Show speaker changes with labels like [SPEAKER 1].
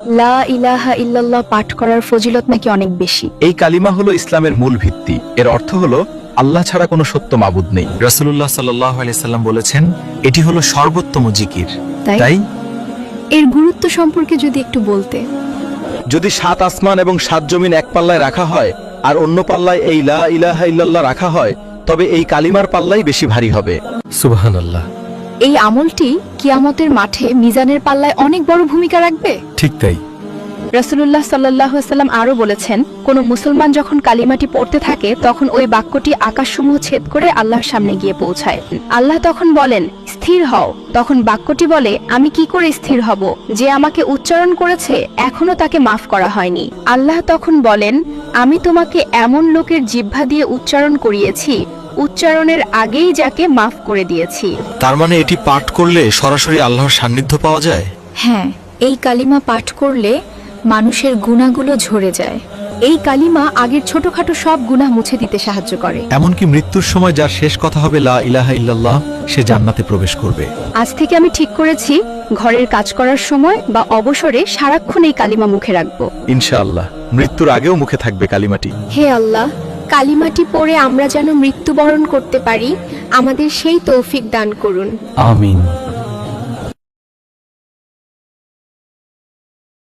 [SPEAKER 1] লা ইলাহা ইল্লাল্লাহ পাঠ করার ফজিলত নাকি অনেক বেশি।
[SPEAKER 2] এই কালিমা হলো ইসলামের মূল ভিত্তি। এর অর্থ হলো আল্লাহ ছাড়া কোনো সত্য মাবুদ নেই। রাসূলুল্লাহ সাল্লাল্লাহু আলাইহি সাল্লাম বলেছেন, এটি হলো সর্বোত্তম জিকির। তাই
[SPEAKER 1] এর গুরুত্ব সম্পর্কে যদি একটু বলতে।
[SPEAKER 2] যদি 7 আসমান এবং 7 জমিন এক পাল্লায় রাখা হয় আর অন্য পাল্লায় এই লা ইলাহা ইল্লাল্লাহ রাখা হয়, তবে এই কালিমার পাল্লাই বেশি ভারী হবে। সুবহানাল্লাহ।
[SPEAKER 1] এই আমলটি কিয়ামতের মাঠে মিজানের পাল্লায় অনেক বড় ভূমিকা রাখবে।
[SPEAKER 2] ঠিক তাই।
[SPEAKER 1] রাসূলুল্লাহ সাল্লাল্লাহু আলাইহি সাল্লাম আরো বলেছেন, কোন মুসলমান যখন কালিমাটি পড়তে থাকে তখন ওই বাক্যটি আকাশসমূহ ছেদ করে আল্লাহর সামনে গিয়ে পৌঁছায়। আল্লাহ তখন বলেন, স্থির হও। তখন বাক্যটি বলে, আমি কি করে স্থির হব? যে আমাকে উচ্চারণ করেছে এখনো তাকে মাফ করা হয়নি। আল্লাহ তখন বলেন, আমি তোমাকে এমন লোকের জিহ্বা দিয়ে উচ্চারণ করিয়েছি, উচ্চারণের আগেই যাকে মাফ করে দিয়েছি।
[SPEAKER 2] তার মানে এটি পাঠ করলে সরাসরি আল্লাহর সান্নিধ্য পাওয়া যায়।
[SPEAKER 1] হ্যাঁ, এই কালিমা পাঠ করলে মানুষের গুনাহগুলো ঝরে যায়। এই কালিমা আগের ছোটখাটো সব গুনাহ মুছে দিতে সাহায্য করে।
[SPEAKER 2] এমনকি মৃত্যুর সময় যার শেষ কথা হবে লা ইলাহা ইল্লাল্লাহ, সে জান্নাতে প্রবেশ করবে।
[SPEAKER 1] আজ থেকে আমি ঠিক করেছি, ঘরের কাজ করার সময় বা অবসরে সারাক্ষণ এই কালিমা মুখে রাখবো।
[SPEAKER 2] ইনশাআল্লাহ মৃত্যুর আগেও মুখে থাকবে কালিমাটি।
[SPEAKER 3] হে আল্লাহ, কালিমাটি পড়ে আমরা যেন মৃত্যুবরণ করতে পারি, আমাদের সেই তৌফিক দান করুন।
[SPEAKER 2] আমিন।